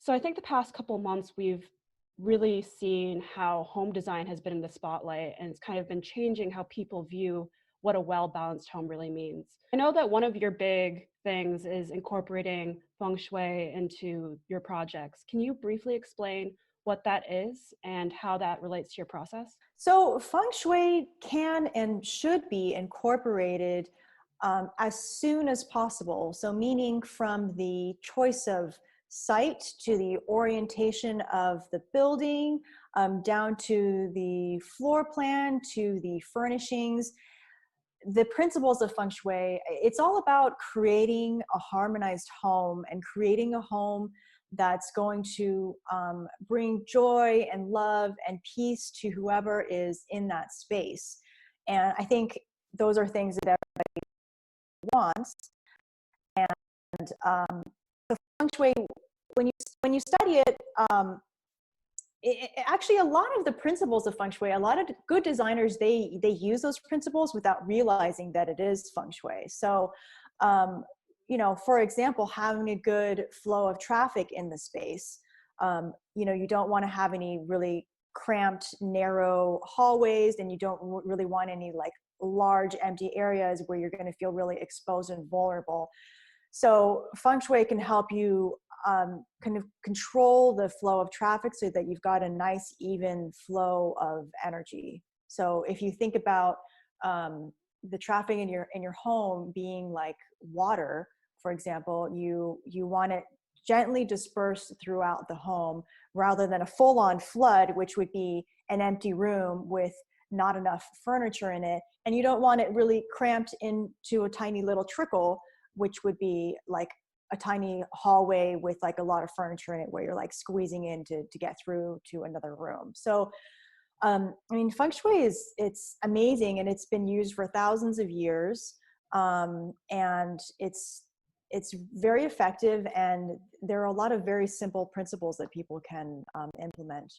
So I think the past couple months, we've really seen how home design has been in the spotlight, and it's kind of been changing how people view what a well-balanced home really means. I know that one of your big things is incorporating Feng Shui into your projects. Can you briefly explain what that is and how that relates to your process? So feng shui can and should be incorporated as soon as possible. So meaning from the choice of site to the orientation of the building, down to the floor plan, to the furnishings. The principles of feng shui, it's all about creating a harmonized home and creating a home that's going to bring joy and love and peace to whoever is in that space. And I think those are things that everybody wants. And the feng shui, when you study it, actually a lot of the principles of feng shui, a lot of good designers, they use those principles without realizing that it is feng shui. So you know, for example, having a good flow of traffic in the space. You know, you don't want to have any really cramped, narrow hallways, and you don't really want any like large empty areas where you're going to feel really exposed and vulnerable. So feng shui can help you kind of control the flow of traffic so that you've got a nice, even flow of energy. So if you think about the traffic in your home being like water, for example, you want it gently dispersed throughout the home rather than a full-on flood, which would be an empty room with not enough furniture in it. And you don't want it really cramped into a tiny little trickle, which would be like a tiny hallway with like a lot of furniture in it where you're like squeezing in to get through to another room. So I mean, feng shui it's amazing, and it's been used for thousands of years, and it's very effective, and there are a lot of very simple principles that people can implement.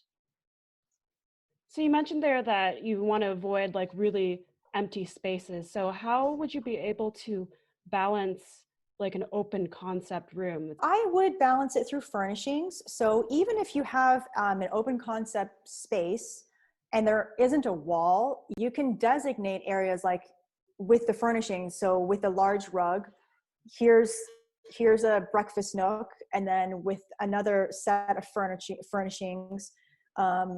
So you mentioned there that you want to avoid like really empty spaces. So how would you be able to balance like an open concept room? I would balance it through furnishings. So even if you have an open concept space and there isn't a wall, you can designate areas like with the furnishings. So with a large rug, here's a breakfast nook, and then with another set of furnishings,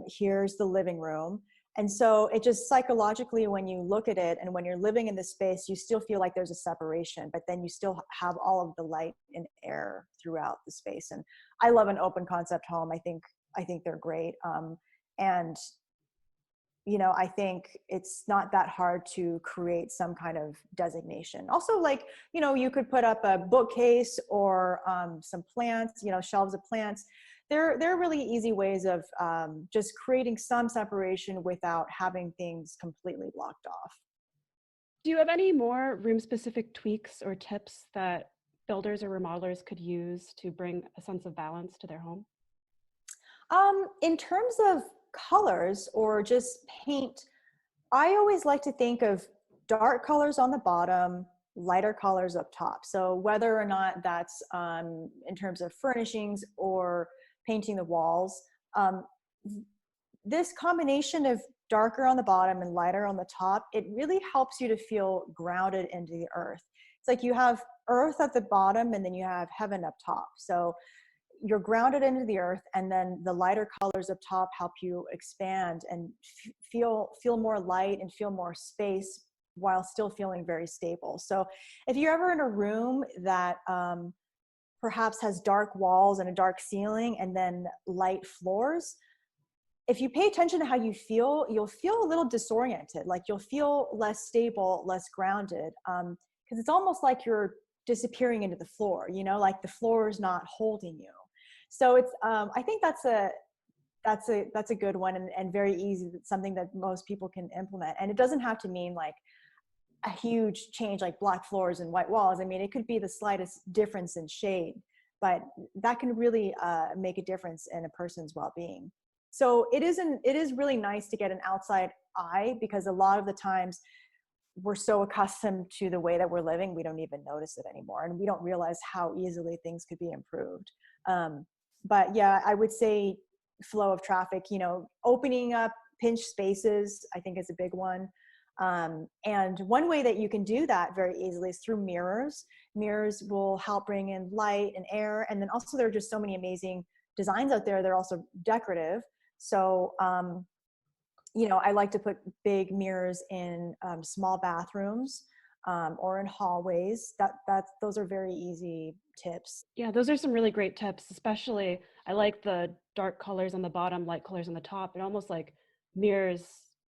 here's the living room. And so it just psychologically, when you look at it and when you're living in the space, you still feel like there's a separation, but then you still have all of the light and air throughout the space. And I love an open concept home. I think they're great. And you know, I think it's not that hard to create some kind of designation. Also, like, you know, you could put up a bookcase or some plants, you know, shelves of plants. They're really easy ways of just creating some separation without having things completely blocked off. Do you have any more room-specific tweaks or tips that builders or remodelers could use to bring a sense of balance to their home? In terms of colors or just paint, I always like to think of dark colors on the bottom, lighter colors up top. So whether or not that's in terms of furnishings or painting the walls, this combination of darker on the bottom and lighter on the top, it really helps you to feel grounded into the earth. It's like you have earth at the bottom and then you have heaven up top. So you're grounded into the earth, and then the lighter colors up top help you expand and feel more light and feel more space while still feeling very stable. So if you're ever in a room that perhaps has dark walls and a dark ceiling and then light floors, if you pay attention to how you feel, you'll feel a little disoriented, like you'll feel less stable, less grounded, because it's almost like you're disappearing into the floor, you know, like the floor is not holding you. So it's, I think that's a good one, and very easy. It's something that most people can implement. And it doesn't have to mean like a huge change, like black floors and white walls. I mean, it could be the slightest difference in shade, but that can really make a difference in a person's well-being. So it is really nice to get an outside eye, because a lot of the times we're so accustomed to the way that we're living, we don't even notice it anymore. And we don't realize how easily things could be improved. But yeah, I would say flow of traffic, opening up pinch spaces, I think is a big one. And one way that you can do that very easily is through mirrors. Mirrors will help bring in light and air. And then also there are just so many amazing designs out there. They're also decorative. So, I like to put big mirrors in small bathrooms or in hallways. Those are very easy tips. Yeah, those are some really great tips, especially I like the dark colors on the bottom, light colors on the top. It almost like mirrors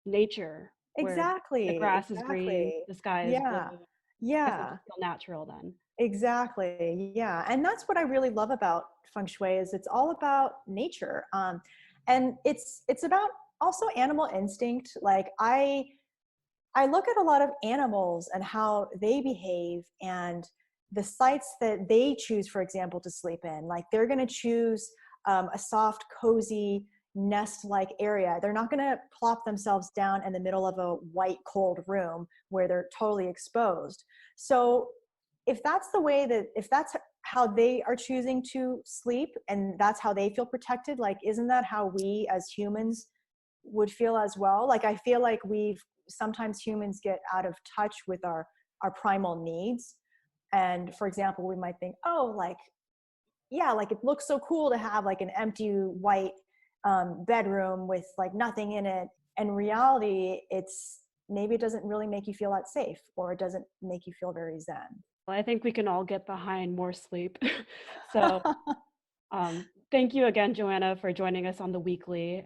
nature where the Exactly, grass is green, exactly. the sky is blue. Yeah, I guess it'll yeah, just feel natural then. exactly. Yeah. And that's what I really love about feng shui is it's all about nature. And it's about also animal instinct. Like I look at a lot of animals and how they behave and the sites that they choose, for example, to sleep in. Like they're going to choose a soft, cozy, nest like area. They're not going to plop themselves down in the middle of a white, cold room where they're totally exposed. So, if that's how they are choosing to sleep and that's how they feel protected, like, isn't that how we as humans would feel as well? Like, I feel like sometimes humans get out of touch with our primal needs. And for example, we might think, oh, like, yeah, like it looks so cool to have like an empty white bedroom with like nothing in it. In reality, maybe it doesn't really make you feel that safe, or it doesn't make you feel very zen. Well, I think we can all get behind more sleep. So thank you again, Joanna, for joining us on the weekly.